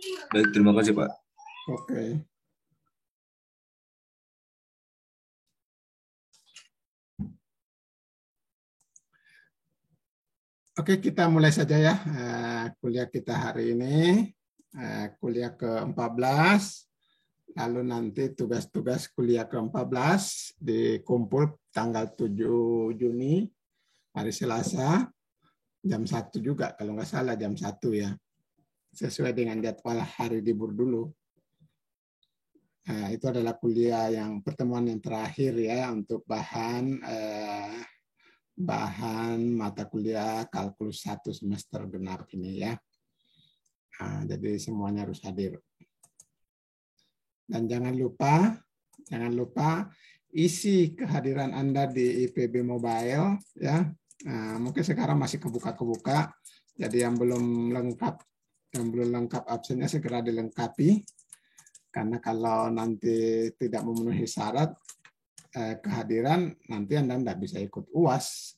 Baik, terima kasih Pak. Oke. Oke, kita mulai saja ya kuliah kita hari ini. Kuliah ke-14. Lalu nanti tugas-tugas kuliah ke-14 dikumpul tanggal 7 Juni, hari Selasa, jam 1 juga, kalau nggak salah jam 1 ya. Sesuai dengan jadwal hari libur dulu. Itu adalah kuliah yang pertemuan yang terakhir ya untuk bahan mata kuliah kalkulus 1 semester genap ini ya. Jadi semuanya harus hadir. Dan jangan lupa isi kehadiran Anda di IPB Mobile ya. Mungkin sekarang masih kebuka. Jadi yang belum lengkap absennya segera dilengkapi. Karena kalau nanti tidak memenuhi syarat kehadiran, nanti Anda tidak bisa ikut UAS.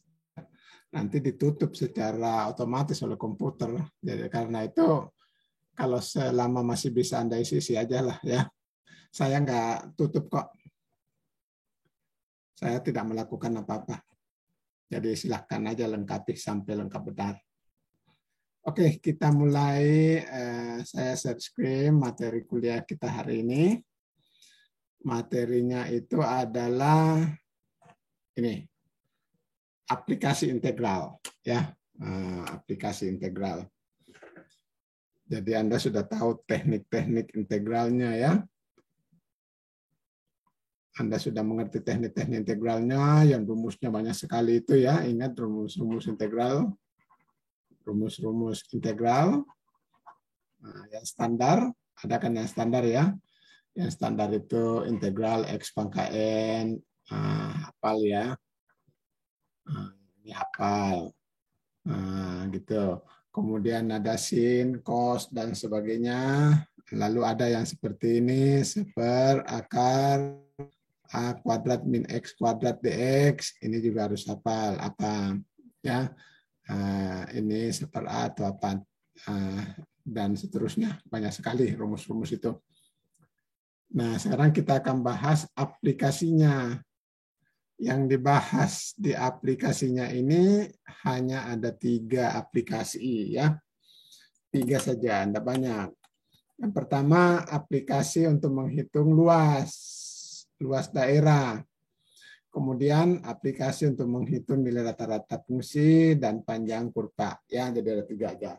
Nanti ditutup secara otomatis oleh komputer. Jadi karena itu kalau selama masih bisa Anda isi aja lah ya. Saya nggak tutup kok. Saya tidak melakukan apa-apa. Jadi silahkan aja lengkapi sampai lengkap benar. Oke, kita mulai. Saya share screen materi kuliah kita hari ini. Materinya itu adalah ini, aplikasi integral, ya, aplikasi integral. Jadi Anda sudah tahu teknik-teknik integralnya ya. Anda sudah mengerti teknik-teknik integralnya, yang rumusnya banyak sekali itu ya. Ingat rumus-rumus integral, rumus-rumus integral. Yang standar, ada kan yang standar ya. Yang standar itu integral X pangkat N, hafal ya. Ini hafal. Gitu. Kemudian ada sin, cos, dan sebagainya. Lalu ada yang seperti ini, seperakar A kuadrat min X kuadrat dx, ini juga harus hafal apa ya, ini seper A atau apa, dan seterusnya, banyak sekali rumus-rumus itu. Nah sekarang kita akan bahas aplikasinya. Yang dibahas di aplikasinya ini hanya ada 3 aplikasi ya, 3 saja, tidak banyak. Yang pertama aplikasi untuk menghitung luas daerah. Kemudian aplikasi untuk menghitung nilai rata-rata fungsi dan panjang kurva. Ya, jadi ada 3 aja.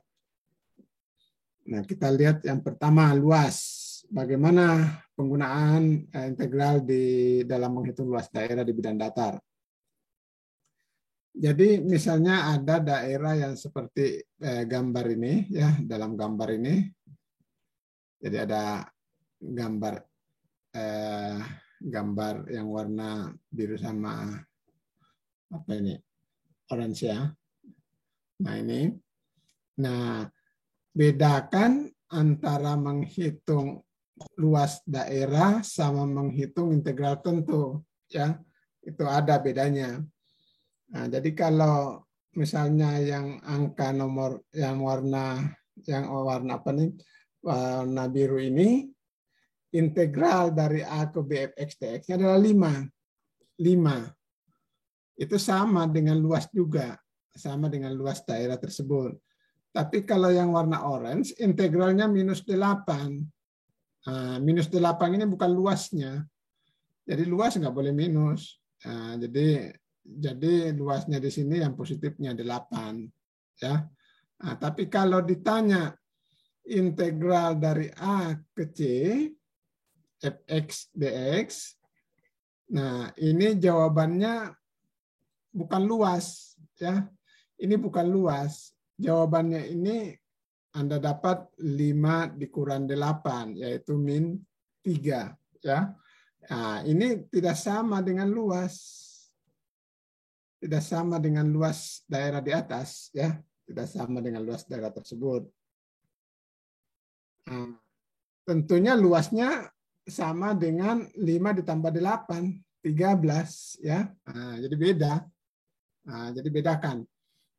Nah, kita lihat yang pertama, luas. Bagaimana penggunaan integral di dalam menghitung luas daerah di bidang datar. Jadi misalnya ada daerah yang seperti gambar ini, ya, dalam gambar ini. Jadi ada gambar yang warna biru sama apa ini, orange ya. Nah ini, bedakan antara menghitung luas daerah sama menghitung integral tentu ya, itu ada bedanya. Nah, jadi kalau misalnya yang angka nomor yang warna apa nih, warna biru ini, integral dari A ke B fx dx adalah 5. Itu sama dengan luas juga, sama dengan luas daerah tersebut. Tapi kalau yang warna orange, integralnya -8. -8 ini bukan luasnya. Jadi luas nggak boleh minus. Jadi luasnya di sini yang positifnya 8. Ya. Tapi kalau ditanya integral dari A ke C, fx dx, nah ini jawabannya bukan luas. Ya. Ini bukan luas. Jawabannya ini Anda dapat 5 dikurang 8, yaitu -3. Ya. Nah, ini tidak sama dengan luas. Tidak sama dengan luas daerah di atas. Ya. Tidak sama dengan luas daerah tersebut. Nah, tentunya luasnya sama dengan 5 ditambah 8, 13. Ya. Nah, jadi beda. Nah, jadi bedakan.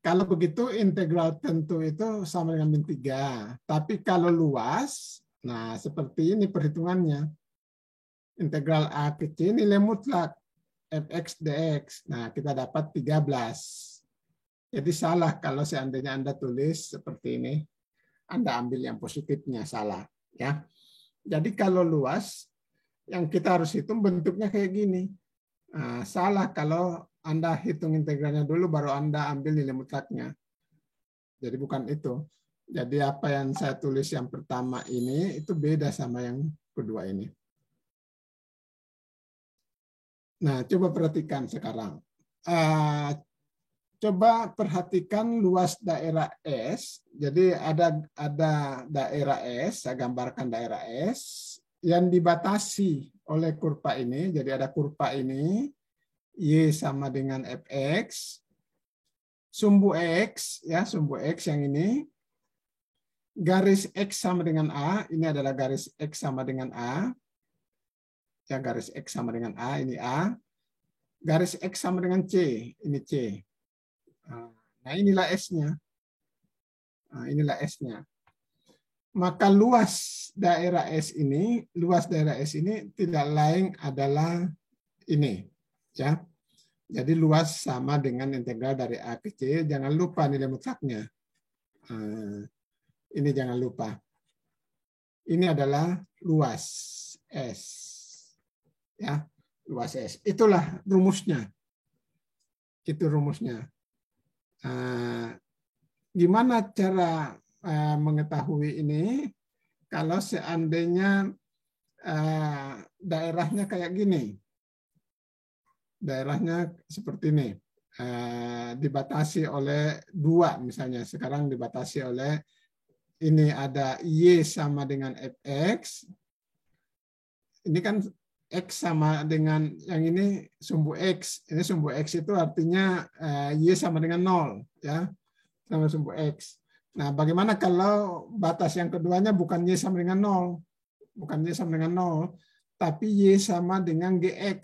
Kalau begitu integral tentu itu sama dengan min 3. Tapi kalau luas, nah seperti ini perhitungannya. Integral A ke C nilai mutlak fx dx. Nah, kita dapat 13. Jadi salah kalau seandainya Anda tulis seperti ini. Anda ambil yang positifnya, salah. Ya. Jadi kalau luas, yang kita harus hitung bentuknya kayak gini. Nah, salah kalau Anda hitung integralnya dulu, baru Anda ambil nilai mutlaknya. Jadi bukan itu. Jadi apa yang saya tulis yang pertama ini, itu beda sama yang kedua ini. Nah, coba perhatikan sekarang. Coba perhatikan luas daerah S. Jadi ada daerah S, saya gambarkan daerah S yang dibatasi oleh kurva ini. Jadi ada kurva ini, Y sama dengan Fx, sumbu X, ya sumbu X yang ini, garis X sama dengan A, ini adalah garis X sama dengan A, ya garis X sama dengan A, ini A, garis X sama dengan C, ini C. Nah, inilah S-nya. Nah, inilah S-nya. Maka luas daerah S ini tidak lain adalah ini, ya. Jadi luas sama dengan integral dari A ke C. Jangan lupa nilai mutlaknya. Ini jangan lupa. Ini adalah luas S, ya, luas S. Itulah rumusnya. Itu rumusnya. Gimana cara mengetahui ini? Kalau seandainya daerahnya kayak gini, daerahnya seperti ini, dibatasi oleh 2 misalnya. Sekarang dibatasi oleh ini ada Y sama dengan Fx. Ini kan X sama dengan yang ini sumbu X. Ini sumbu X itu artinya Y sama dengan 0. Ya, sama sumbu X. Nah, bagaimana kalau batas yang keduanya bukan Y sama dengan 0? Bukan Y sama dengan 0, tapi Y sama dengan GX.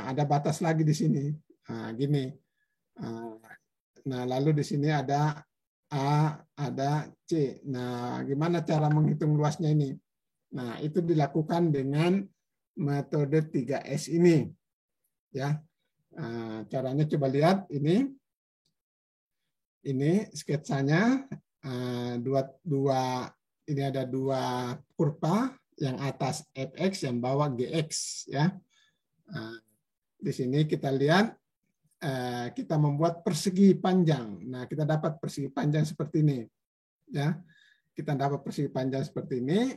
Ada batas lagi di sini. Gini. Nah, lalu di sini ada A, ada C. Nah, gimana cara menghitung luasnya ini? Nah, itu dilakukan dengan metode 3S ini, ya. Caranya coba lihat ini sketsanya. Ini ada 2 kurva, yang atas Fx, yang bawah Gx, ya. Di sini kita lihat kita membuat persegi panjang. Nah, kita dapat persegi panjang seperti ini, ya. Kita dapat persegi panjang seperti ini,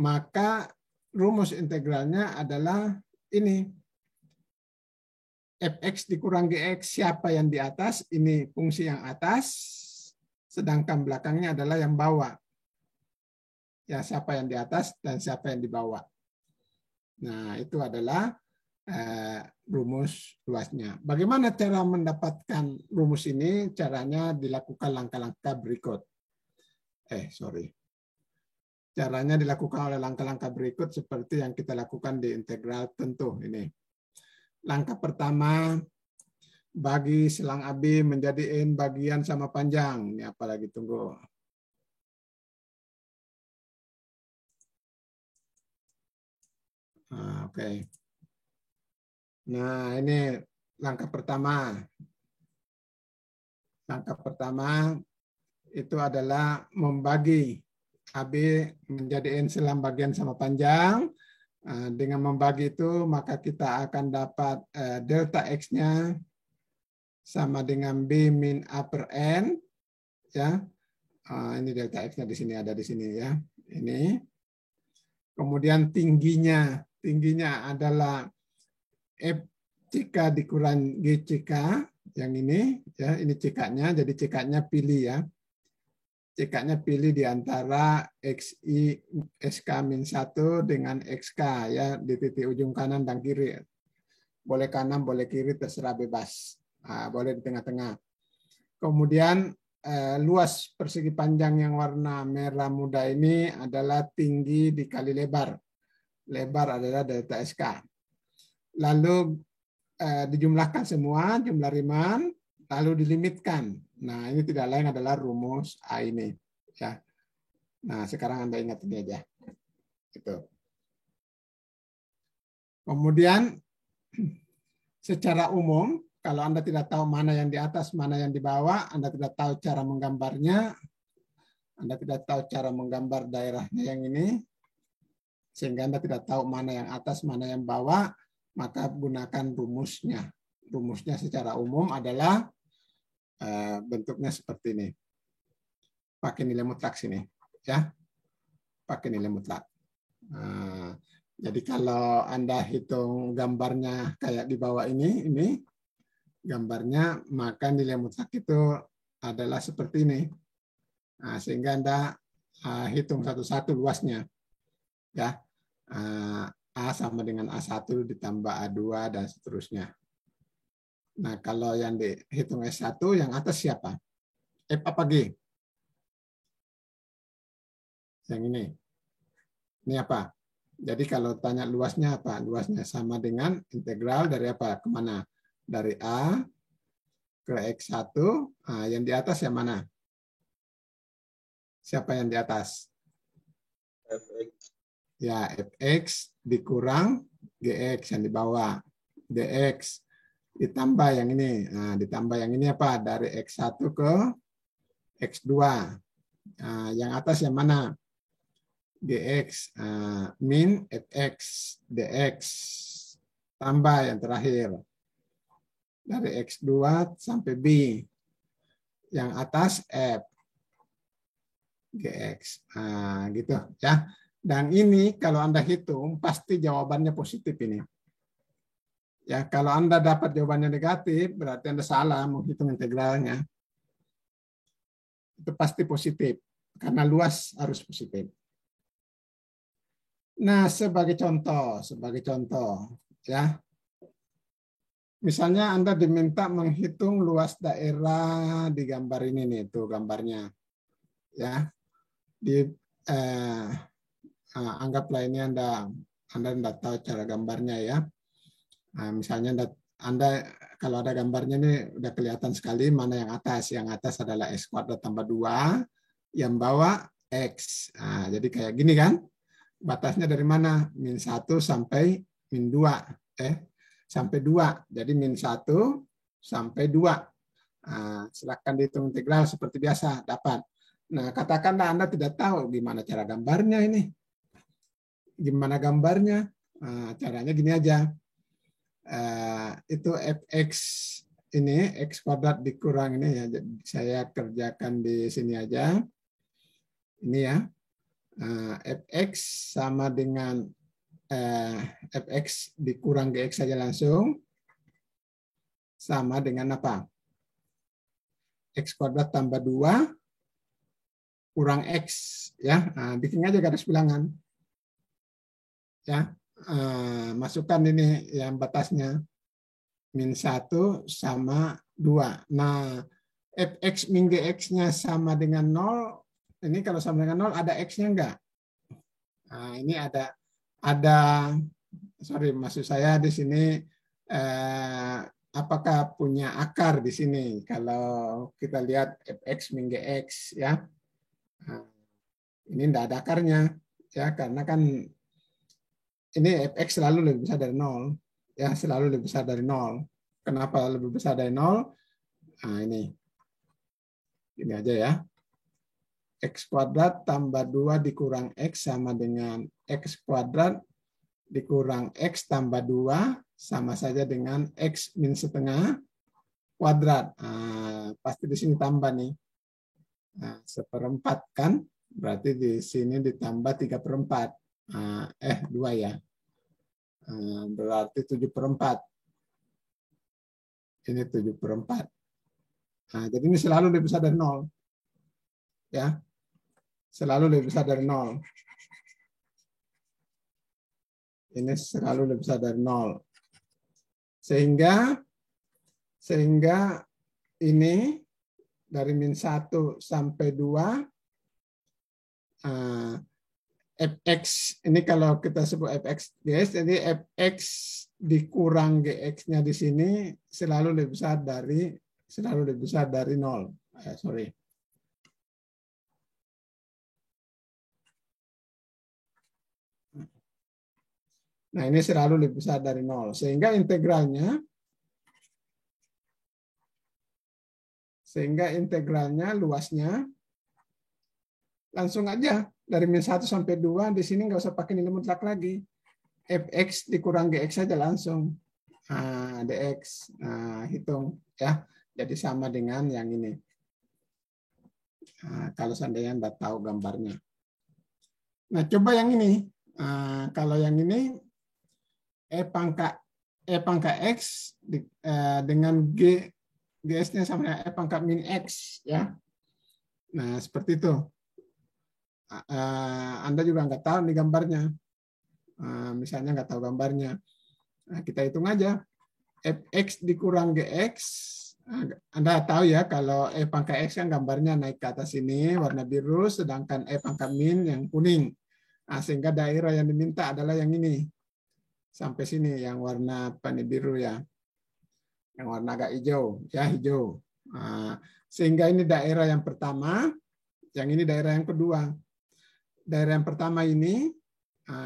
maka rumus integralnya adalah ini. Fx dikurang Gx, siapa yang di atas? Ini fungsi yang atas, sedangkan belakangnya adalah yang bawah. Ya, siapa yang di atas dan siapa yang di bawah. Nah, itu adalah rumus luasnya. Bagaimana cara mendapatkan rumus ini? Caranya dilakukan langkah-langkah berikut. Caranya dilakukan oleh langkah-langkah berikut seperti yang kita lakukan di integral tentu ini. Langkah pertama, bagi selang AB menjadi N bagian sama panjang. Ini apalagi tunggu. Oke. Nah, ini langkah pertama. Langkah pertama itu adalah membagi AB menjadi N selang bagian sama panjang. Dengan membagi itu, maka kita akan dapat delta X-nya sama dengan B min A per N. Ya. Ini delta X-nya di sini, ada di sini, ya. Ini. Kemudian tingginya adalah FCK dikurang GCK, yang ini, ya, ini CK-nya, jadi CK-nya pilih, ya. CK-nya pilih di antara XI SK-1 dengan XK, ya, di titik ujung kanan dan kiri. Boleh kanan, boleh kiri, terserah bebas. Boleh di tengah-tengah. Kemudian luas persegi panjang yang warna merah muda ini adalah tinggi dikali lebar. Lebar adalah delta SK. Lalu dijumlahkan semua, jumlah Riemann, lalu dilimitkan. Nah, ini tidak lain adalah rumus A ini. Ya. Nah, sekarang Anda ingat ini aja. Gitu. Kemudian, secara umum, kalau Anda tidak tahu mana yang di atas, mana yang di bawah, Anda tidak tahu cara menggambarnya, Anda tidak tahu cara menggambar daerahnya yang ini, sehingga Anda tidak tahu mana yang atas, mana yang bawah, maka gunakan rumusnya. Rumusnya secara umum adalah bentuknya seperti ini. Pakai nilai mutlak sini, ya. Pakai nilai mutlak. Jadi kalau Anda hitung gambarnya kayak di bawah ini gambarnya, maka nilai mutlak itu adalah seperti ini. Nah, sehingga Anda hitung satu-satu luasnya, ya. A sama dengan A1 ditambah A2 dan seterusnya. Nah, kalau yang dihitung S1, yang atas siapa? F apa G? Yang ini. Ini apa? Jadi kalau tanya luasnya apa? Luasnya sama dengan integral dari apa? Kemana? Dari A ke X1. Nah, yang di atas yang mana? Siapa yang di atas? Fx. Ya, Fx dikurang Gx yang di bawah. Dx. Ditambah yang ini. Nah, ditambah yang ini apa? Dari X1 ke X2. Nah, yang atas yang mana? Gx. Min Fx dx. Tambah yang terakhir. Dari X2 sampai B. Yang atas F. Gx. Nah, gitu ya. Dan ini kalau Anda hitung, pasti jawabannya positif ini. Ya, kalau Anda dapat jawabannya negatif, berarti Anda salah menghitung integralnya. Itu pasti positif, karena luas harus positif. Nah, sebagai contoh, ya. Misalnya Anda diminta menghitung luas daerah di gambar ini nih, tuh gambarnya. Ya. Anggaplah ini Anda tidak tahu cara gambarnya ya. Nah, misalnya Anda kalau ada gambarnya ini udah kelihatan sekali mana yang atas. Yang atas adalah X kuadrat tambah 2, yang bawah X. Nah, jadi kayak gini kan. Batasnya dari mana? Min 1 sampai min 2. Sampai 2. Jadi min 1 sampai 2. Nah, silakan dihitung integral seperti biasa. Dapat. Nah, katakanlah Anda tidak tahu gimana cara gambarnya ini. Gimana gambarnya? Nah, caranya gini aja. Itu Fx ini X kuadrat dikurang ini ya. Saya kerjakan di sini aja. Ini ya. Fx sama dengan Fx dikurang Gx saja langsung. Sama dengan apa? X kuadrat tambah 2 kurang X. Ya, bikin aja garis bilangan. Ya. Masukkan ini yang batasnya min 1 sama 2. Nah, Fx min Gx-nya sama dengan 0. Ini kalau sama dengan 0 ada X-nya enggak? Nah, ini ada maksud saya di sini apakah punya akar di sini? Kalau kita lihat Fx min Gx ya. Nah, ini enggak ada akarnya ya, karena kan ini Fx selalu lebih besar dari 0. Ya, selalu lebih besar dari 0. Kenapa lebih besar dari 0? Nah, ini. Ini aja ya. X kuadrat tambah 2 dikurang X sama dengan X kuadrat dikurang X tambah 2 sama saja dengan X min setengah kuadrat. Nah, pasti di sini tambah nih. Nah, 1/4 kan? Berarti di sini ditambah 3/4. 2 ya. Berarti 7/4. Ini 7/4. Nah, jadi ini selalu lebih besar dari 0. Ya. Selalu lebih besar dari 0. Ini selalu lebih besar dari 0. Sehingga ini dari min 1 sampai 2 Fx ini kalau kita sebut Fx guys, jadi Fx dikurang Gx-nya di sini selalu lebih besar dari selalu lebih besar dari 0. Sorry. Nah, ini selalu lebih besar dari 0. Sehingga integralnya luasnya langsung aja dari min 1 sampai 2 di sini nggak usah pakai nilai mutlak lagi. Fx dikurang Gx saja langsung. Dx. Hitung ya. Jadi sama dengan yang ini. Kalau seandainya Anda tahu gambarnya. Nah, coba yang ini. Kalau yang ini E pangkat X dengan GS-nya sama E pangkat min X. Ya. Nah, seperti itu. Anda juga nggak tahu nih gambarnya. Misalnya nggak tahu gambarnya. Nah, kita hitung aja. Fx dikurang Gx. Anda tahu ya kalau E pangkat X kan gambarnya naik ke atas ini warna biru, sedangkan E pangkat min yang kuning. Sehingga daerah yang diminta adalah yang ini. Sampai sini yang warna biru ya. Yang warna agak hijau. Ya, hijau. Sehingga ini daerah yang pertama, yang ini daerah yang kedua. Daerah yang pertama ini,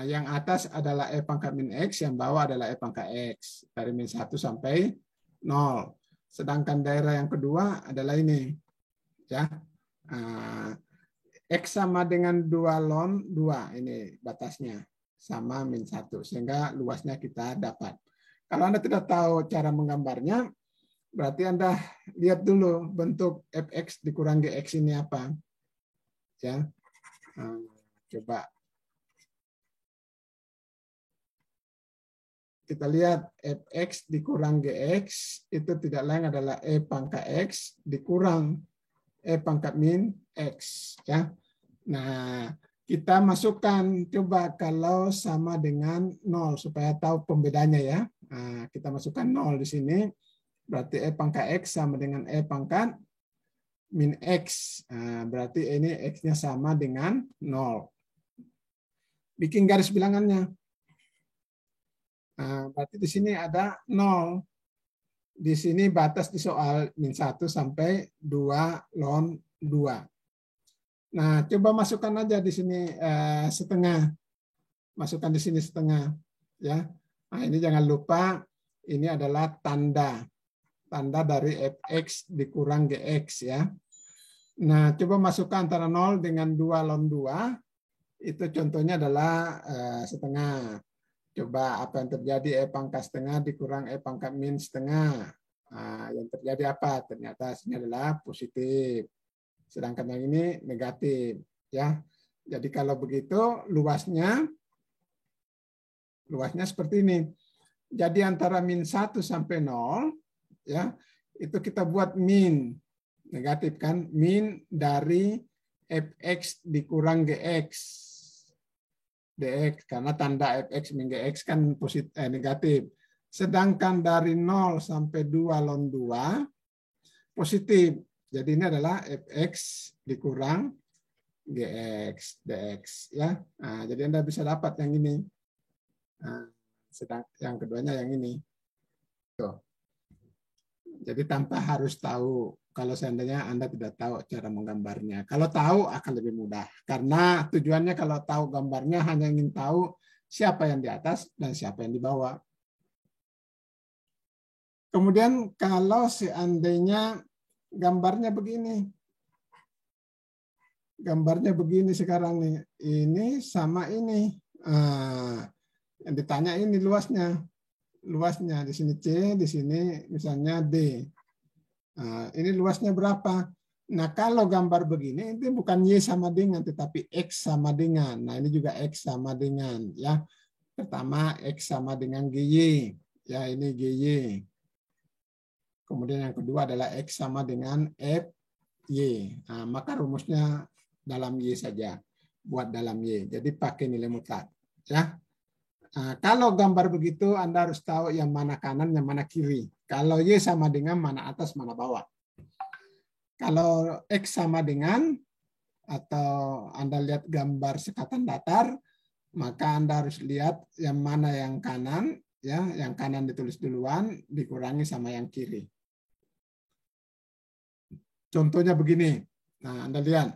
yang atas adalah E pangkat min X, yang bawah adalah E pangkat X. Dari min 1 sampai 0. Sedangkan daerah yang kedua adalah ini. Ya. X sama dengan 2 ln 2, ini batasnya. Sama min 1, sehingga luasnya kita dapat. Kalau Anda tidak tahu cara menggambarnya, berarti Anda lihat dulu bentuk Fx dikurang Gx ini apa. Ya. Coba kita lihat Fx dikurang Gx itu tidak lain adalah E pangkat X dikurang E pangkat min X. Ya. Nah, kita masukkan coba kalau sama dengan 0 supaya tahu pembedanya ya. Nah, kita masukkan 0 di sini. Berarti E pangkat X sama dengan E pangkat min X. Nah, berarti ini X-nya sama dengan 0. Bikin garis bilangannya. Nah, berarti di sini ada 0. Di sini batas di soal min 1 sampai 2 ln 2. Nah, coba masukkan aja di sini setengah. Masukkan di sini setengah. Ya. Nah, ini jangan lupa ini adalah tanda. Tanda dari Fx dikurang Gx ya. Nah, coba masukkan antara 0 dengan 2 ln 2. Itu contohnya adalah setengah. Coba apa yang terjadi E pangkat setengah dikurang E pangkat min setengah. Nah, yang terjadi apa? Ternyata hasilnya adalah positif. Sedangkan yang ini negatif. Ya. Jadi kalau begitu luasnya seperti ini. Jadi antara min 1 sampai 0, ya, itu kita buat min. Negatif kan? Min dari Fx dikurang Gx. Dx, karena tanda Fx min Gx kan negatif. Sedangkan dari 0 sampai 2 ln 2 positif. Jadi ini adalah Fx dikurang Gx dx ya. Nah, jadi Anda bisa dapat yang ini. Nah, sedang yang keduanya yang ini. Tuh. Jadi tanpa harus tahu. Kalau seandainya Anda tidak tahu cara menggambarnya. Kalau tahu akan lebih mudah. Karena tujuannya kalau tahu gambarnya hanya ingin tahu siapa yang di atas dan siapa yang di bawah. Kemudian kalau seandainya gambarnya begini. Gambarnya begini sekarang nih. Ini sama ini. Yang ditanya ini luasnya. Luasnya di sini C, di sini misalnya D. Nah, ini luasnya berapa? Nah, kalau gambar begini itu bukan Y sama dengan, tetapi X sama dengan. Nah, ini juga X sama dengan. Ya, pertama X sama dengan GY. Ya, ini GY. Kemudian yang kedua adalah X sama dengan FY. Nah, maka rumusnya dalam Y saja. Buat dalam Y. Jadi pakai nilai mutlak. Ya. Nah, kalau gambar begitu, Anda harus tahu yang mana kanan, yang mana kiri. Kalau Y sama dengan mana atas, mana bawah. Kalau X sama dengan, atau Anda lihat gambar sekatan datar, maka Anda harus lihat yang mana yang kanan, ya, yang kanan ditulis duluan, dikurangi sama yang kiri. contohnya begini. Nah, Anda lihat.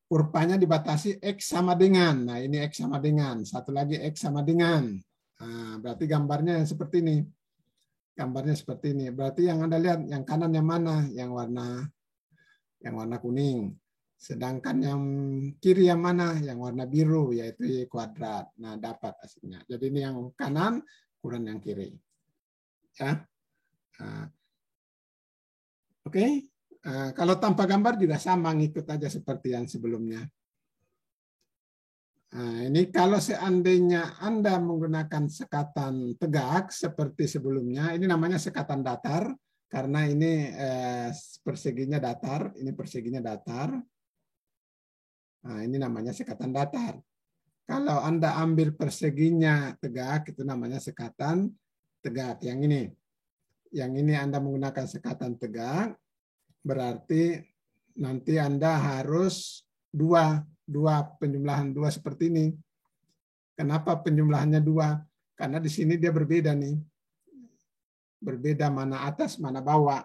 Kurvanya dibatasi X sama dengan. Nah, ini X sama dengan. Satu lagi X sama dengan. Nah, berarti gambarnya seperti ini. Gambarnya seperti ini. Berarti yang Anda lihat, yang kanan yang mana? Yang warna kuning. Sedangkan yang kiri yang mana? Yang warna biru, yaitu Y kuadrat. Nah, dapat hasilnya. Jadi ini yang kanan kurang yang kiri. Ya. Nah, oke. Kalau tanpa gambar juga sama, ngikut aja seperti yang sebelumnya. Nah, ini kalau seandainya Anda menggunakan sekatan tegak seperti sebelumnya, ini namanya sekatan datar, karena ini perseginya datar, ini perseginya datar. Nah, ini namanya sekatan datar. Kalau Anda ambil perseginya tegak, itu namanya sekatan tegak. Yang ini. Yang ini Anda menggunakan sekatan tegak, berarti nanti Anda harus dua penjumlahan dua seperti ini. Kenapa penjumlahannya dua? Karena di sini dia berbeda nih. Berbeda mana atas, mana bawah.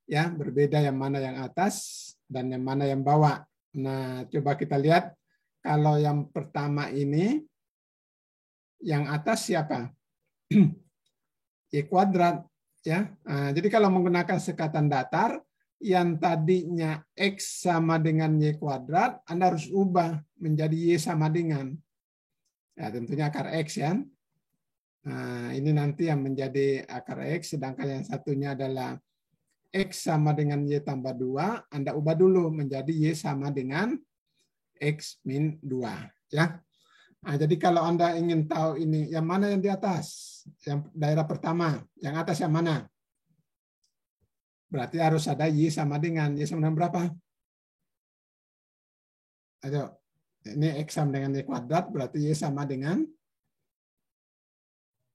Ya, berbeda yang mana yang atas dan yang mana yang bawah. Nah, coba kita lihat. Kalau yang pertama ini, yang atas siapa? Y kuadrat. Ya, nah, jadi kalau menggunakan sekatan datar, yang tadinya X sama dengan Y kuadrat, Anda harus ubah menjadi Y sama dengan. Ya, tentunya akar X ya. Nah, ini nanti yang menjadi akar X, sedangkan yang satunya adalah X sama dengan Y tambah 2, Anda ubah dulu menjadi Y sama dengan X min 2. Ya. Nah, jadi kalau Anda ingin tahu ini, yang mana yang di atas? Yang daerah pertama, yang atas yang mana? Berarti harus ada Y sama dengan. Y sama dengan berapa? Ayo, ini X sama dengan Y kuadrat, berarti Y sama dengan?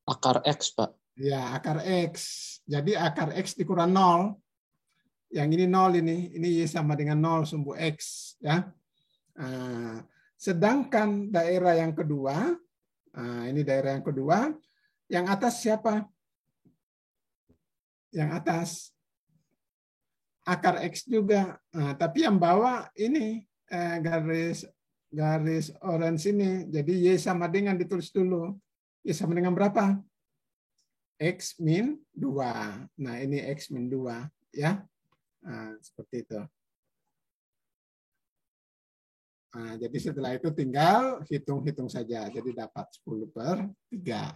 Akar X, Pak. Ya, akar X. Jadi akar X dikurang 0. Yang ini 0 ini Y sama dengan 0 sumbu X. Ya. Nah, sedangkan daerah yang kedua, nah ini daerah yang kedua, yang atas siapa? Yang atas akar X juga. Nah, tapi yang bawah ini garis orange ini. Jadi Y sama dengan ditulis dulu. Y sama dengan berapa? X min 2. Nah, ini X min 2. Ya. Nah, seperti itu. Nah, jadi setelah itu tinggal hitung-hitung saja. Jadi dapat 10/3.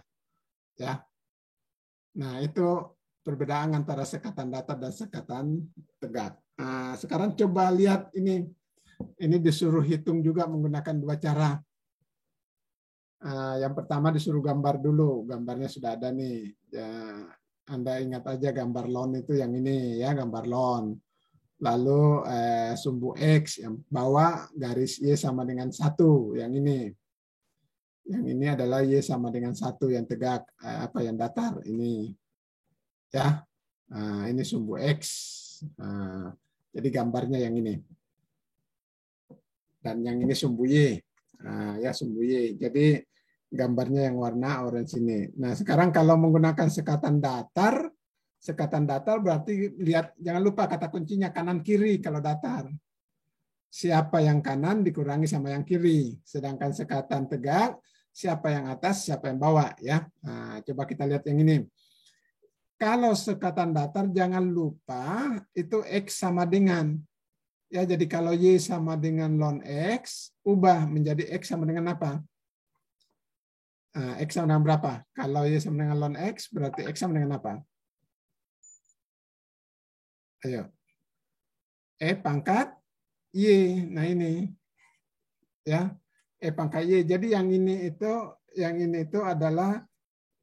Ya. Nah, itu perbedaan antara sekatan datar dan sekatan tegak. Nah, sekarang coba lihat ini. Ini disuruh hitung juga menggunakan dua cara. Yang pertama disuruh gambar dulu. Gambarnya sudah ada nih. Ya, Anda ingat aja gambar lon itu yang ini ya, gambar lon. Lalu sumbu X yang bawah garis Y sama dengan 1 yang ini. Yang ini adalah Y sama dengan 1 yang tegak, yang datar ini. Ya. Nah, ini sumbu X. Nah, jadi gambarnya yang ini. Dan yang ini sumbu Y. Nah, ya sumbu Y. Jadi gambarnya yang warna orange ini. Nah, sekarang kalau menggunakan sekatan datar berarti lihat, jangan lupa kata kuncinya kanan kiri kalau datar. Siapa yang kanan dikurangi sama yang kiri. Sedangkan sekatan tegak, siapa yang atas, siapa yang bawah. Ya. Nah, coba kita lihat yang ini. Kalau sekatan datar jangan lupa itu X sama dengan. Ya, jadi kalau Y sama dengan ln X, ubah menjadi X sama dengan apa? X sama dengan berapa? Kalau Y sama dengan ln X, berarti X sama dengan apa? Ayo. E pangkat Y. Nah ini. Ya. E pangkat Y. Jadi yang ini itu adalah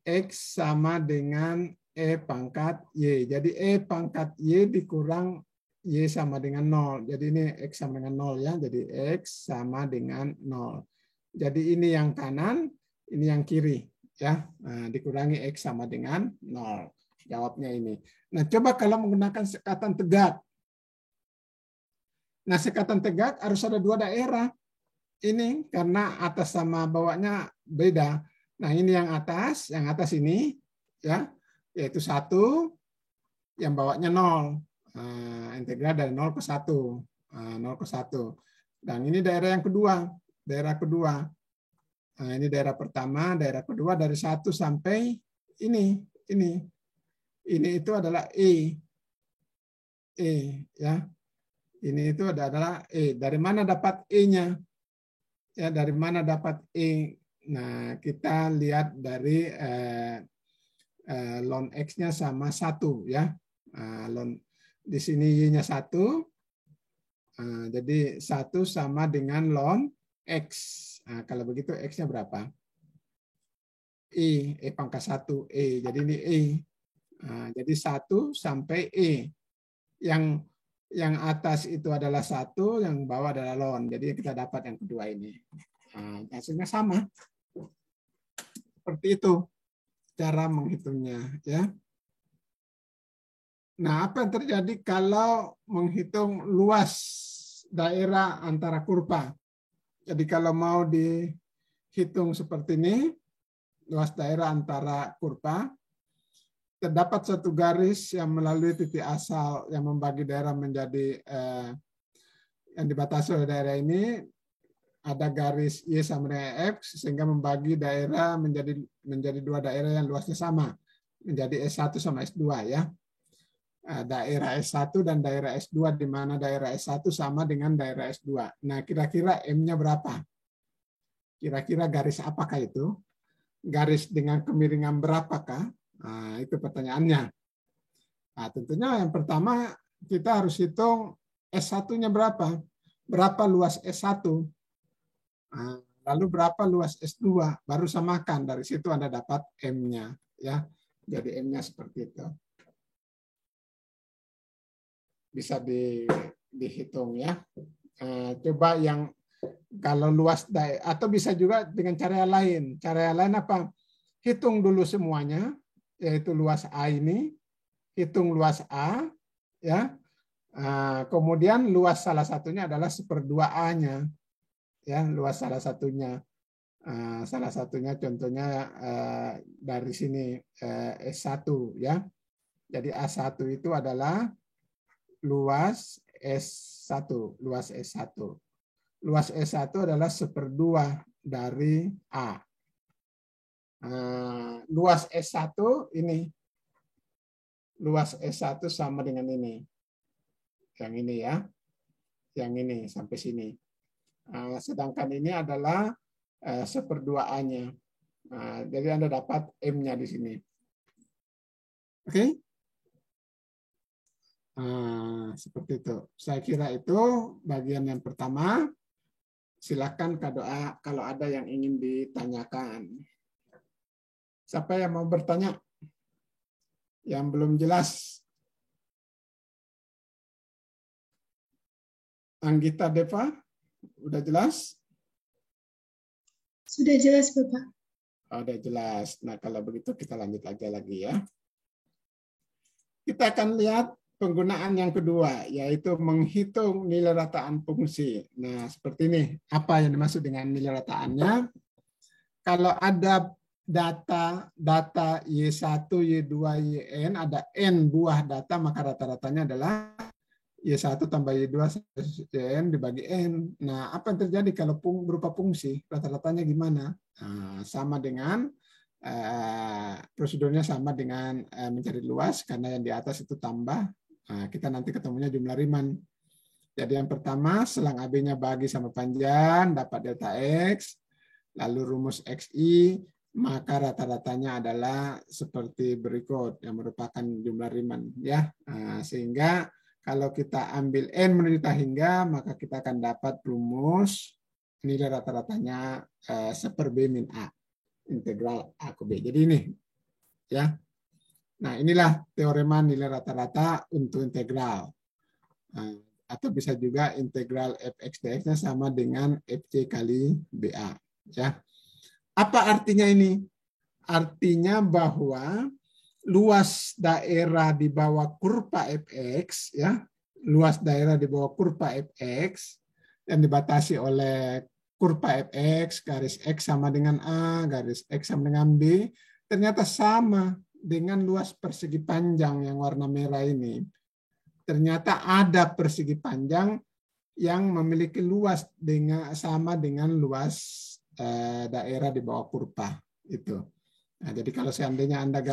X sama dengan E pangkat Y. Jadi E pangkat Y dikurang Y sama dengan 0. Jadi ini X sama dengan 0 ya. Jadi X sama dengan 0. Jadi ini yang kanan, ini yang kiri. Ya. Nah, dikurangi X sama dengan 0. Jawabnya ini. Nah, coba kalau menggunakan sekatan tegak. Nah, sekatan tegak harus ada dua daerah. Ini karena atas sama bawahnya beda. Nah, ini yang atas ini ya, yaitu 1, yang bawahnya 0. Integral dari 0 ke 1. 0 ke 1. Dan ini daerah yang kedua. Daerah kedua. Nah, ini daerah pertama, daerah kedua dari 1 sampai ini. Ini itu adalah E. Ya. Ini itu adalah E. Dari mana dapat E-nya? Ya, dari mana dapat E? Nah, kita lihat dari ln X-nya sama 1 ya. Ln di sini Y-nya 1. Jadi 1 sama dengan ln X. Kalau begitu X-nya berapa? E pangkat 1 E. Jadi ini E. Jadi 1 sampai E. Yang atas itu adalah 1, yang bawah adalah ln. Jadi kita dapat yang kedua ini. Hasilnya sama. Seperti itu cara menghitungnya, ya. Nah, apa yang terjadi kalau menghitung luas daerah antara kurva? Jadi kalau mau dihitung seperti ini, luas daerah antara kurva, terdapat satu garis yang melalui titik asal yang membagi daerah menjadi yang dibatasi oleh daerah ini. Ada garis Y sama dengan X sehingga membagi daerah menjadi dua daerah yang luasnya sama, menjadi S1 sama S2 ya. Daerah S1 dan daerah S2, di mana daerah S1 sama dengan daerah S2. Nah, kira-kira M-nya berapa? Kira-kira garis apakah itu? Garis dengan kemiringan berapakah? Nah, itu pertanyaannya. Nah, tentunya yang pertama kita harus hitung S1-nya berapa? Berapa luas S1? Lalu berapa luas S2? Baru samakan, dari situ Anda dapat M-nya. Ya. Jadi M-nya seperti itu. Bisa dihitung ya. Coba yang kalau luas atau bisa juga dengan cara yang lain. Cara yang lain apa? Hitung dulu semuanya, yaitu luas A ini. Hitung luas A, ya. Kemudian luas salah satunya adalah 1/2A-nya. Ya, luas salah satunya. Salah satunya contohnya dari sini S1 ya. Jadi A1 itu adalah luas S1, luas S1. Luas S1 adalah 1/2 dari A. Luas S1 ini. Luas S1 sama dengan ini. Yang ini ya. Yang ini sampai sini. Sedangkan ini adalah 1/2A-nya. Jadi Anda dapat M-nya di sini. Oke? Seperti itu. Saya kira itu bagian yang pertama. Silakan kalau ada yang ingin ditanyakan. Siapa yang mau bertanya? Yang belum jelas? Anggita Deva, udah jelas? Sudah jelas, Bapak. Udah jelas. Nah, kalau begitu kita lanjut aja lagi ya. Kita akan lihat penggunaan yang kedua, yaitu menghitung nilai rataan fungsi. Nah, seperti ini. Apa yang dimaksud dengan nilai rataannya? Kalau ada data Y1, Y2, Yn, ada N buah data, maka rata-ratanya adalah Y1 tambah Y2 Yn dibagi N. Nah, apa yang terjadi kalau berupa fungsi? Rata-ratanya gimana? Sama dengan prosedurnya sama dengan mencari luas, karena yang di atas itu tambah. Kita nanti ketemunya jumlah Riemann. Jadi yang pertama, selang AB-nya bagi sama panjang, dapat delta X, lalu rumus XI, maka rata-ratanya adalah seperti berikut, yang merupakan jumlah Riemann. Ya. Sehingga kalau kita ambil N menurut hingga, maka kita akan dapat rumus nilai rata-ratanya 1/B min A. Integral A ke B. Jadi ini. Ya. Nah, inilah teorema nilai rata-rata untuk integral. Atau bisa juga integral fx dx-nya sama dengan fc kali BA. Ya. Apa artinya ini? Artinya bahwa luas daerah di bawah kurva fx, ya, luas daerah di bawah kurva fx yang dibatasi oleh kurva fx, garis x sama dengan A, garis x sama dengan B, ternyata sama dengan luas persegi panjang yang warna merah ini. ternyata ada persegi panjang yang memiliki luas sama dengan luas daerah di bawah kurva itu. Nah, jadi kalau seandainya Anda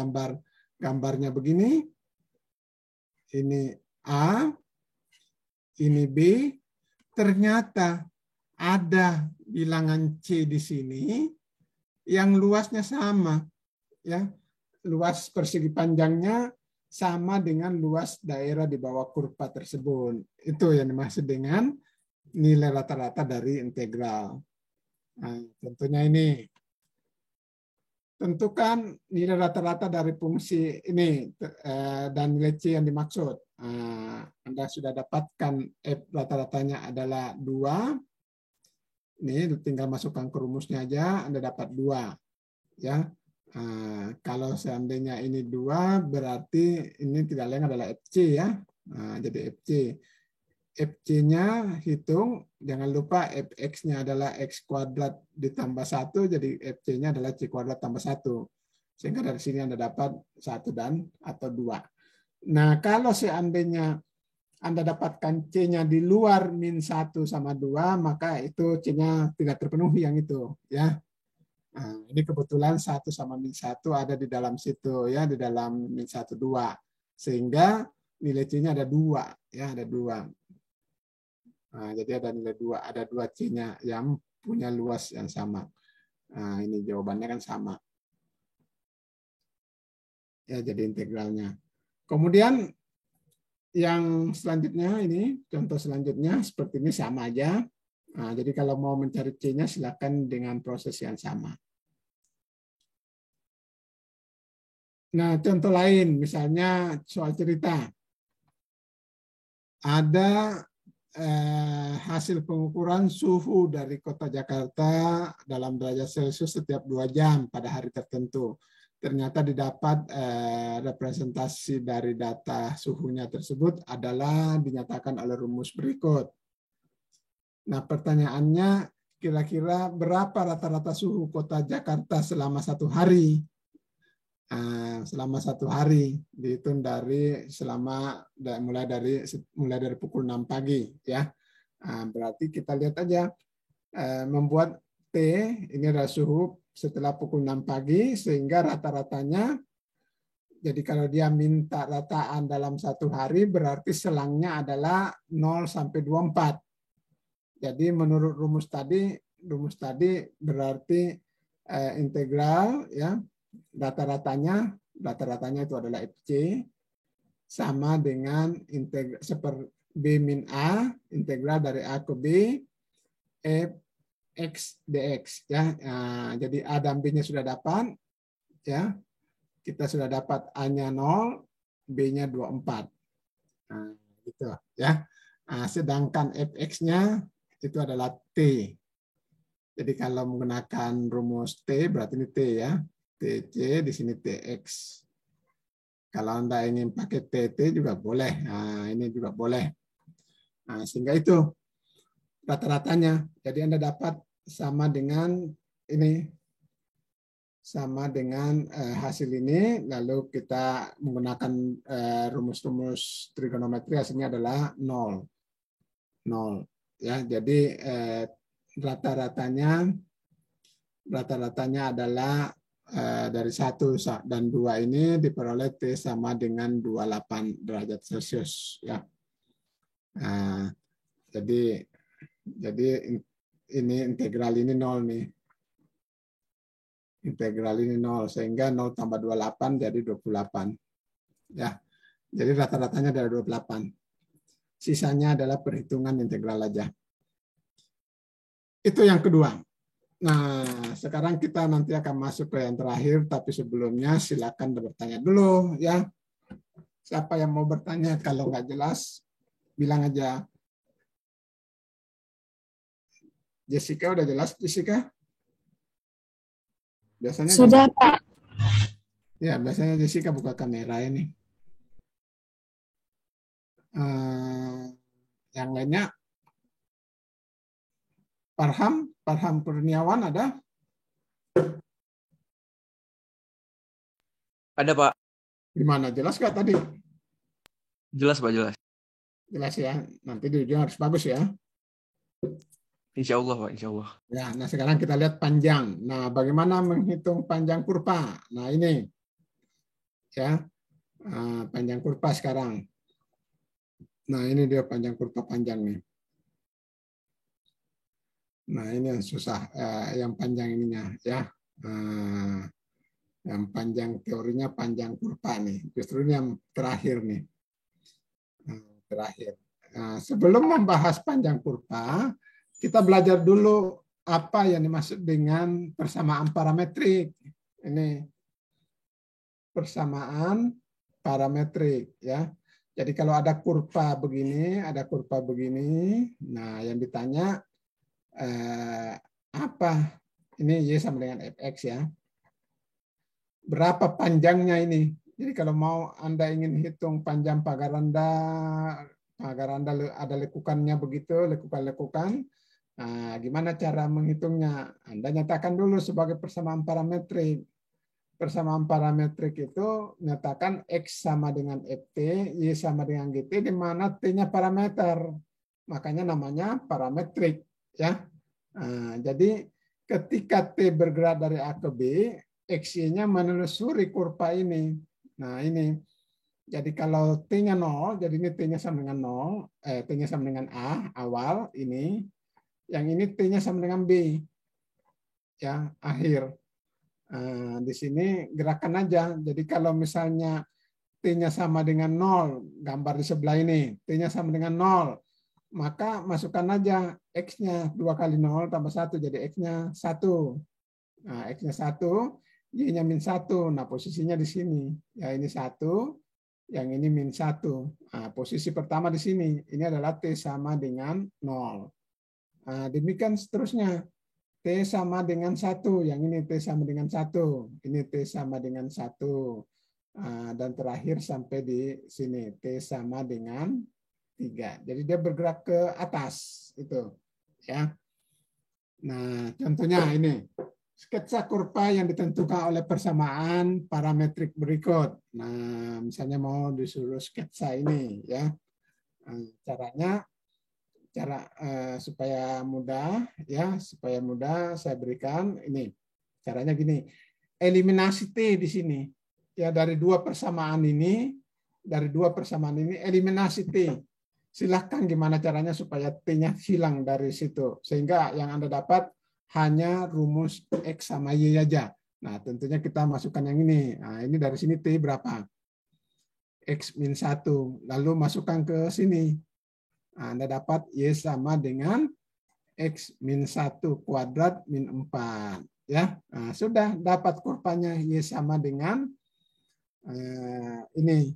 gambarnya begini, ini A, ini B, ternyata ada bilangan C di sini yang luasnya sama, ya, luas persegi panjangnya sama dengan luas daerah di bawah kurva tersebut. Itu yang dimaksud dengan nilai rata-rata dari integral. Nah, tentunya ini. Tentukan nilai rata-rata dari fungsi ini dan nilai C yang dimaksud. Anda sudah dapatkan F rata-ratanya adalah 2. Ini tinggal masukkan ke rumusnya aja, Anda dapat 2. Ya. Kalau seandainya ini 2, berarti ini tidak lain adalah FC ya. Jadi FC. FC-nya hitung, jangan lupa fx-nya adalah x kuadrat ditambah 1, jadi FC-nya adalah c kuadrat tambah 1. Sehingga dari sini Anda dapat 1 atau 2. Nah, kalau seandainya Anda dapatkan C-nya di luar min 1 sama 2, maka itu C-nya tidak terpenuhi yang itu. Ya. Nah, ini kebetulan 1 sama min 1 ada di dalam situ, ya, di dalam min 1, 2. Sehingga nilai C-nya ada 2. Ya, ada 2. Nah, jadi ada nilai 2, ada 2 C-nya yang punya luas yang sama. Nah, ini jawabannya kan sama. Ya, jadi integralnya. Kemudian yang selanjutnya ini, contoh selanjutnya seperti ini sama aja. Nah, jadi kalau mau mencari C-nya silakan dengan proses yang sama. Nah, contoh lain, misalnya soal cerita. Ada hasil pengukuran suhu dari kota Jakarta dalam derajat Celcius setiap 2 jam pada hari tertentu. Ternyata didapat representasi dari data suhunya tersebut adalah dinyatakan oleh rumus berikut. Nah, pertanyaannya kira-kira berapa rata-rata suhu kota Jakarta selama 1 hari? Selama 1 hari dihitung dari mulai dari pukul 6 pagi ya. Berarti kita lihat aja membuat T ini adalah suhu setelah pukul 6 pagi sehingga rata-ratanya, jadi kalau dia minta rataan dalam 1 hari berarti selangnya adalah 0 sampai 24. Jadi menurut rumus tadi berarti integral ya, rata-ratanya itu adalah FC sama dengan B min A, integral dari A ke B, F X dx ya. Jadi A dan B-nya sudah dapat ya. Kita sudah dapat A-nya 0, B-nya 24. Gitu ya. Sedangkan Fx-nya itu adalah T. Jadi kalau menggunakan rumus T berarti ini T ya. TC di sini TX. Kalau Anda ingin pakai TT juga boleh. Nah, ini juga boleh. Nah, sehingga itu rata-ratanya. Jadi Anda dapat sama dengan ini. Sama dengan hasil ini. Lalu kita menggunakan rumus-rumus trigonometri hasilnya adalah 0. 0. Ya, jadi rata-ratanya adalah dari 1 dan 2 ini diperoleh T sama dengan 28 derajat Celcius ya. Jadi ini integral ini 0 nih. Integral ini 0 sehingga 0 tambah 28 jadi 28 ya. Jadi rata-ratanya adalah 28. Sisanya adalah perhitungan integral aja. Itu yang kedua. Nah, sekarang kita nanti akan masuk ke yang terakhir, tapi sebelumnya silakan bertanya dulu ya. Siapa yang mau bertanya? Kalau nggak jelas, bilang aja. Jessica udah jelas, Jessica? Biasanya sudah, Pak. Ya, biasanya Jessica buka kamera ini. Yang lainnya, Farham Kurniawan ada? Ada, Pak. Gimana? Jelas nggak tadi? Jelas, Pak, jelas. Jelas ya. Nanti di ujung harus bagus ya. Insya Allah, Pak. Insya Allah. Ya, nah sekarang kita lihat panjang. Nah, bagaimana menghitung panjang kurva? Nah, ini ya, panjang kurva sekarang. Nah, ini dia panjang kurva panjang nih. Nah, ini yang susah, yang panjang ininya ya. Yang panjang teorinya panjang kurva nih. Justru ini yang terakhir nih. Terakhir. Nah, sebelum membahas panjang kurva, kita belajar dulu apa yang dimaksud dengan persamaan parametrik. Ini persamaan parametrik ya. Jadi kalau ada kurva begini, nah yang ditanya apa? Ini Y sama dengan fx ya. Berapa panjangnya ini? Jadi kalau mau Anda ingin hitung panjang pagar Anda ada lekukannya begitu, lekukan-lekukan. Nah, gimana cara menghitungnya? Anda nyatakan dulu sebagai persamaan parametrik. Persamaan parametrik itu nyatakan X sama dengan FT, Y sama dengan GT, di mana T-nya parameter. Makanya namanya parametrik. Ya. Nah, jadi ketika T bergerak dari A ke B, X-Y-nya menelusuri kurva ini. Nah, ini. Jadi kalau T-nya 0, jadi ini T-nya sama dengan 0, T-nya sama dengan A, awal, ini. Yang ini T-nya sama dengan B, ya, akhir. Di sini gerakan aja. Jadi kalau misalnya T-nya sama dengan 0, gambar di sebelah ini, T-nya sama dengan 0, maka masukkan aja X-nya, 2 kali 0 tambah 1, jadi X-nya 1. Nah, X-nya 1, Y-nya min 1. Nah, posisinya di sini. Ya, ini 1. Yang ini min 1. Nah, posisi pertama di sini. Ini adalah T sama dengan 0. Nah, demikian seterusnya. T sama dengan 1. Yang ini T sama dengan 1. Ini T sama dengan 1. Dan terakhir sampai di sini. T sama dengan 3. Jadi dia bergerak ke atas. Itu. Ya. Nah, contohnya ini. Sketsa kurva yang ditentukan oleh persamaan parametrik berikut. Nah, misalnya mau disuruh sketsa ini, ya. Caranya, supaya mudah, ya, supaya mudah saya berikan ini. Caranya gini, eliminasi T di sini, ya, dari dua persamaan ini, eliminasi T. Silahkan gimana caranya supaya T-nya hilang dari situ, sehingga yang Anda dapat hanya rumus X sama Y aja. Nah, tentunya kita masukkan yang ini. Nah, ini dari sini T berapa? X min 1. Lalu masukkan ke sini. Nah, Anda dapat Y sama dengan X min 1 kuadrat min 4. Ya, nah, sudah dapat kurvanya Y sama dengan ini.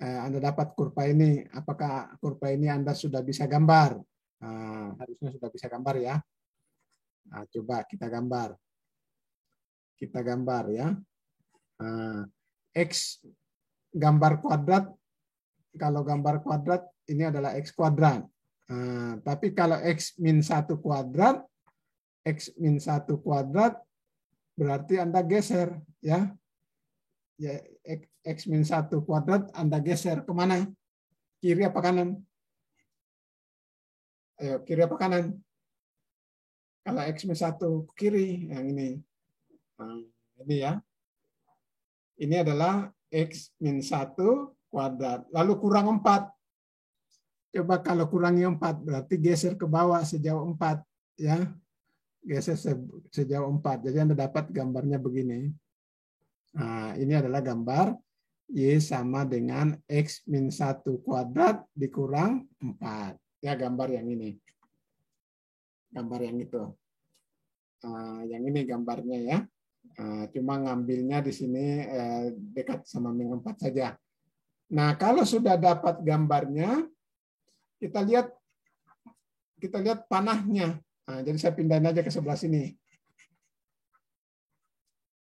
Anda dapat kurva ini. Apakah kurva ini Anda sudah bisa gambar? Nah, harusnya sudah bisa gambar ya. Nah, coba kita gambar. Kita gambar ya. X gambar kuadrat, kalau gambar kuadrat ini adalah X kuadrat. Tapi kalau X min 1 kuadrat, berarti Anda geser ya. X min 1 kuadrat Anda geser kemana? Kiri apa kanan? Ayo, kiri apa kanan? Kalau X min 1 kiri, yang ini. Nah, ini ya. Ini adalah X min 1 kuadrat. Lalu kurang 4. Coba kalau kurangi 4, berarti geser ke bawah sejauh 4. Ya. Geser sejauh 4. Jadi Anda dapat gambarnya begini. Nah, ini adalah gambar Y sama dengan X min 1 kuadrat dikurang 4. Ya, gambar yang ini. Gambar yang itu. Yang ini gambarnya ya. Cuma ngambilnya di sini dekat sama min 4 saja. Nah, kalau sudah dapat gambarnya, kita lihat panahnya. Nah, jadi saya pindahin aja ke sebelah sini.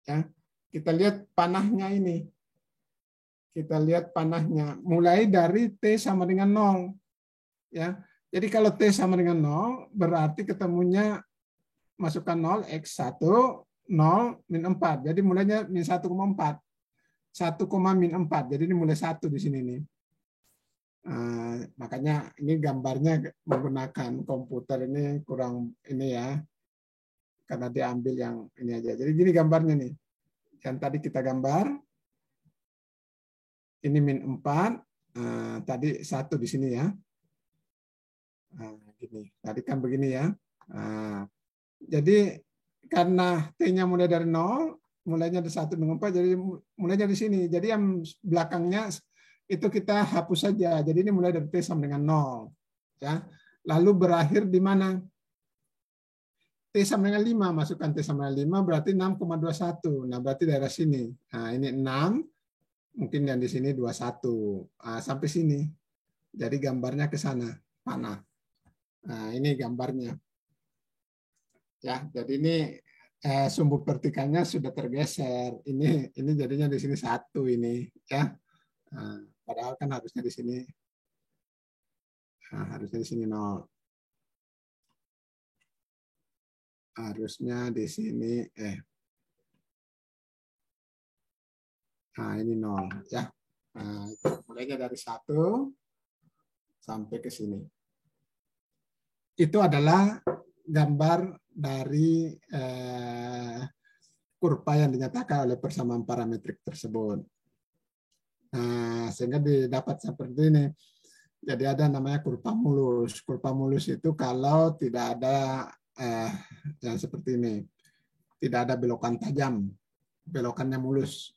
Ya, kita lihat panahnya ini. Kita lihat panahnya mulai dari T sama dengan 0. Ya. Jadi kalau T sama dengan 0, berarti ketemunya masukkan 0, X1, 0, min 4. Jadi mulainya min 1,4. 1, min 4. Jadi ini mulai 1 di sini nih. Makanya ini gambarnya menggunakan komputer ini kurang ini ya, karena diambil yang ini aja. Jadi gini gambarnya nih. Yang tadi kita gambar, ini -4, tadi 1 di sini ya. Gini. Tadi kan begini ya. Jadi karena T-nya mulai dari 0, mulainya dari 1 dengan 4, jadi mulai dari sini. Jadi yang belakangnya itu kita hapus saja. Jadi ini mulai dari T sama dengan 0. Ya. Lalu berakhir di mana? T sama dengan 5, masukkan T sama dengan 5, berarti 6,21. Nah, berarti daerah sini. Nah, ini 6, mungkin yang di sini 21. Sampai sini. Jadi gambarnya ke sana, panah. Nah, ini gambarnya. Ya, jadi ini sumbu vertikalnya sudah tergeser. Ini jadinya di sini 1 ini, ya. Padahal kan harusnya di sini. Harusnya di sini 0. Harusnya di sini ini 0 ya. Mulainya dari 1 sampai ke sini. Itu adalah gambar dari kurva yang dinyatakan oleh persamaan parametrik tersebut. Nah, sehingga didapat seperti ini. Jadi ada namanya kurva mulus. Kurva mulus itu kalau tidak ada yang seperti ini, tidak ada belokan tajam, belokannya mulus.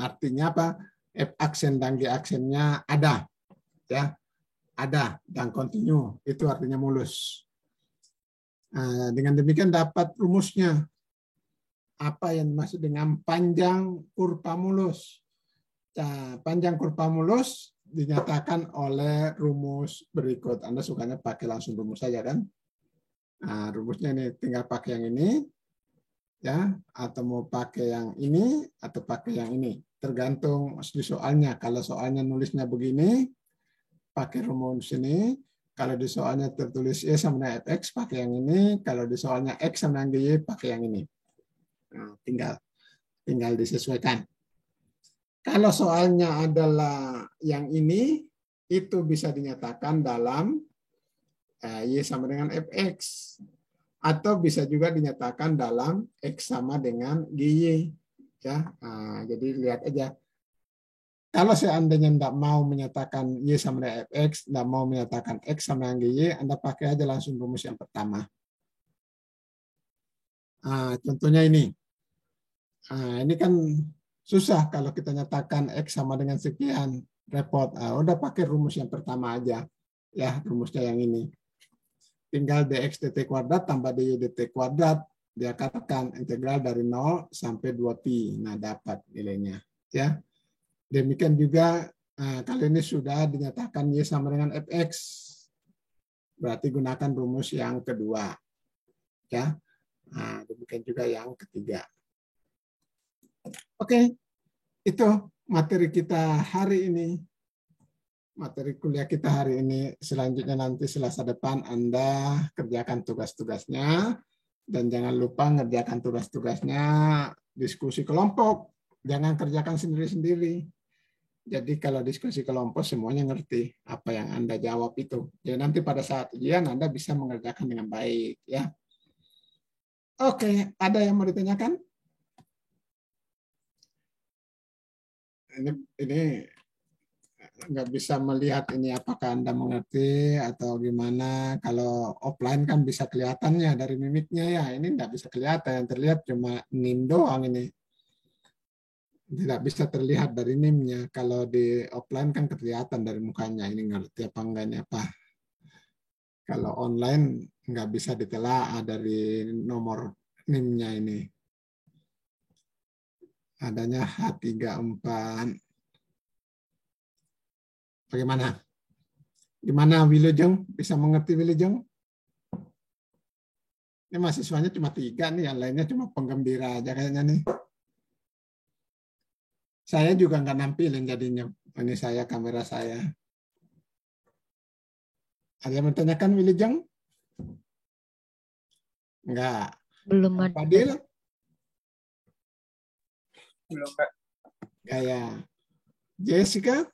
Artinya apa? F aksen dan G aksennya ada, ya, ada dan kontinu. Itu artinya mulus. Dengan demikian dapat rumusnya. Apa yang dimaksud dengan panjang kurva mulus? Panjang kurva mulus dinyatakan oleh rumus berikut. Anda sukanya pakai langsung rumus saja kan? Nah, rumusnya ini tinggal pakai yang ini, ya, atau mau pakai yang ini atau pakai yang ini, tergantung di soalnya. Kalau soalnya nulisnya begini, pakai rumus ini. Kalau di soalnya tertulis Y sama dengan Fx, pakai yang ini. Kalau di soalnya X sama dengan Y, pakai yang ini. Nah, tinggal disesuaikan. Kalau soalnya adalah yang ini, itu bisa dinyatakan dalam Y sama dengan Fx. Atau bisa juga dinyatakan dalam X sama dengan GY. Ya, jadi lihat aja. Kalau seandainya tidak mau menyatakan Y sama dengan Fx, tidak mau menyatakan X sama dengan GY, Anda pakai aja langsung rumus yang pertama. Contohnya ini. Ini kan susah kalau kita nyatakan X sama dengan sekian, repot. Udah pakai rumus yang pertama aja. Ya, rumusnya yang ini. Tinggal dx dt kuadrat tambah dy dt kuadrat, dia katakan integral dari 0 sampai 2pi. Nah, dapat nilainya. Ya. Demikian juga kali ini sudah dinyatakan Y sama dengan Fx. Berarti gunakan rumus yang kedua. Ya. Nah, demikian juga yang ketiga. Oke. Itu materi kita hari ini. Materi kuliah kita hari ini. Selanjutnya nanti Selasa depan Anda kerjakan tugas-tugasnya. Dan jangan lupa ngerjakan tugas-tugasnya diskusi kelompok. Jangan kerjakan sendiri-sendiri. Jadi kalau diskusi kelompok semuanya ngerti apa yang Anda jawab itu. Jadi nanti pada saat ujian Anda bisa mengerjakan dengan baik. Ya. Oke, ada yang mau ditanyakan? Ini nggak bisa melihat ini apakah Anda mengerti atau gimana. Kalau offline kan bisa kelihatannya dari mimiknya ya. Ini nggak bisa kelihatan, yang terlihat cuma NIM doang ini. Tidak bisa terlihat dari NIM-nya. Kalau di offline kan kelihatan dari mukanya. Ini ngerti apa enggaknya apa. Kalau online nggak bisa ditelaah dari nomor NIM-nya ini. Adanya H34. Bagaimana? Gimana Wilujeng? Bisa mengerti Wilujeng? Ini mahasiswanya cuma 3 nih, yang lainnya cuma penggembira aja kayaknya nih. Saya juga nggak nampilin jadinya. Ini saya, kamera saya. Ada yang bertanyakan Wilujeng? Enggak. Belum ada. Fadil? Belum, Kak. Kayak Jessica?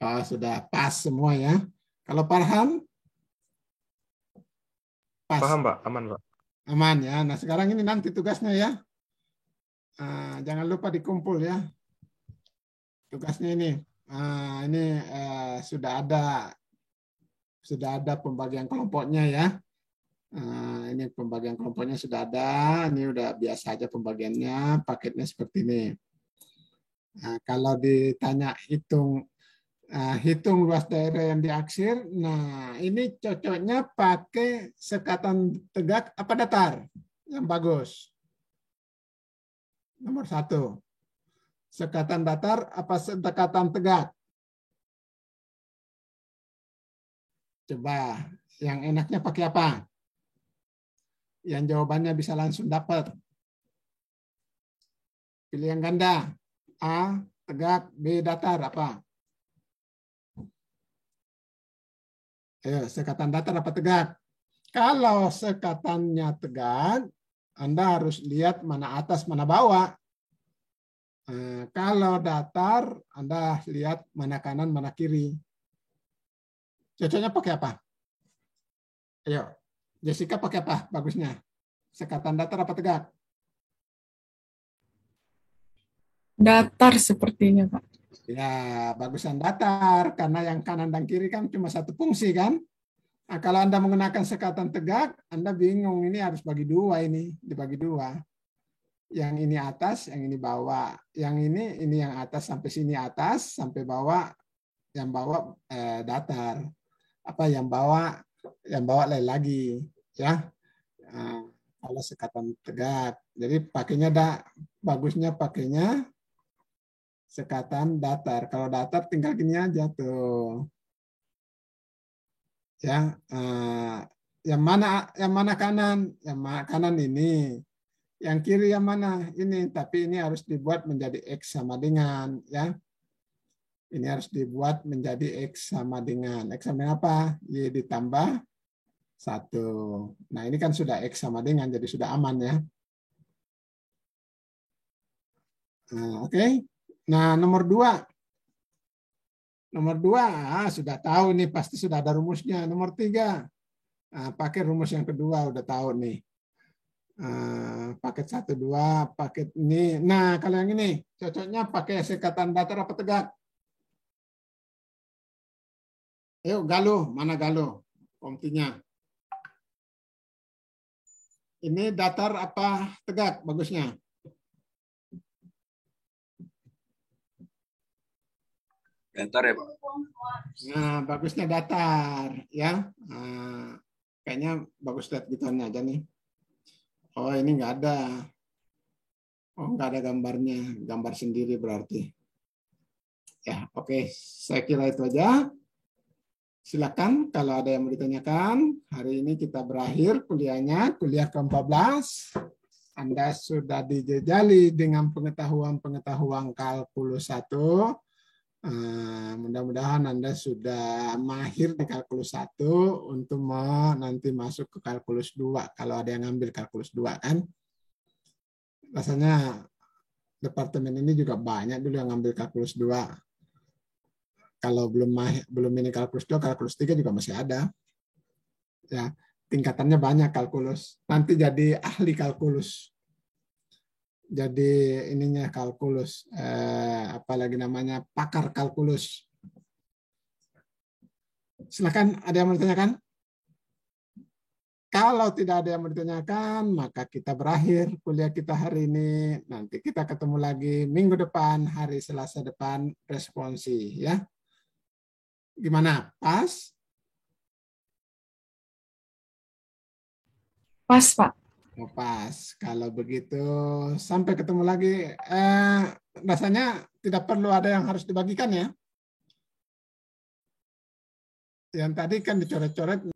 Oh, sudah pas semua ya. Kalau Farhan? Pas. Paham, Pak. Aman, Pak. Aman ya. Nah, sekarang ini nanti tugasnya ya. Jangan lupa dikumpul ya. Tugasnya ini. Ini sudah ada pembagian kelompoknya ya. Ini pembagian kelompoknya sudah ada. Ini udah biasa aja pembagiannya. Paketnya seperti ini. Kalau ditanya hitung luas daerah yang diaksir, nah ini cocoknya pakai sekatan tegak apa datar yang bagus. Nomor 1. Sekatan datar apa sekatan tegak? Coba yang enaknya pakai apa? Yang jawabannya bisa langsung dapat. Pilih yang ganda. A, tegak, B, datar, apa? Ayo, sekatan datar apa tegak? Kalau sekatannya tegak, Anda harus lihat mana atas, mana bawah. Kalau datar, Anda lihat mana kanan, mana kiri. Cocoknya pakai apa? Ayo, Jessica pakai apa bagusnya? Sekatan datar apa tegak? Datar sepertinya, Pak. Ya, bagusan datar, karena yang kanan dan kiri kan cuma satu fungsi kan. Nah, kalau Anda menggunakan sekatan tegak, Anda bingung, ini harus bagi dua ini, dibagi dua. Yang ini atas, yang ini bawah. Yang ini yang atas sampai sini atas, sampai bawah, yang bawah datar. Apa yang bawah lain lagi, ya. Nah, kalau sekatan tegak, jadi pakainya bagusnya pakainya sekatan datar. Kalau datar tinggal gini aja tuh. Ya, yang mana kanan? Yang kanan ini. Yang kiri yang mana? Ini. Tapi ini harus dibuat menjadi X sama dengan, ya. Ini harus dibuat menjadi X sama dengan. X sama dengan apa? Y ditambah 1. Nah, ini kan sudah X sama dengan, jadi sudah aman ya. Oke. Nah, nomor 2. Nomor 2, sudah tahu nih, pasti sudah ada rumusnya. Nomor 3, pakai rumus yang kedua, udah tahu nih. Paket 1, 2, paket ini. Nah, kalau yang ini, cocoknya pakai sekatan datar apa tegak? Ayo, Galuh. Mana Galuh? Komtinya. Ini datar apa tegak bagusnya? Datar ya, Pak. Nah, bagusnya datar, ya. Kayaknya bagus lihat gituannya aja nih. Oh, ini nggak ada. Oh, nggak ada gambarnya. Gambar sendiri berarti. Ya, oke. Saya kira itu aja. Silakan kalau ada yang mau ditanyakan. Hari ini kita berakhir kuliahnya, kuliah ke-14. Anda sudah dijejali dengan pengetahuan kalkulus 1. Mudah-mudahan Anda sudah mahir di kalkulus 1 untuk nanti masuk ke kalkulus 2. Kalau ada yang ngambil kalkulus 2 kan. Rasanya departemen ini juga banyak dulu yang ngambil kalkulus 2. Kalau belum ini kalkulus 2, kalkulus 3 juga masih ada. Ya, tingkatannya banyak kalkulus. Nanti jadi ahli kalkulus. Jadi ininya kalkulus, apalagi namanya pakar kalkulus. Silakan, ada yang mau ditanyakan? Kalau tidak ada yang mau ditanyakan, maka kita berakhir kuliah kita hari ini. Nanti kita ketemu lagi minggu depan, hari Selasa depan, responsi ya. Gimana? Pas? Pas, Pak. Oh, pas. Kalau begitu, sampai ketemu lagi. Rasanya tidak perlu ada yang harus dibagikan ya. Yang tadi kan dicoret-coret.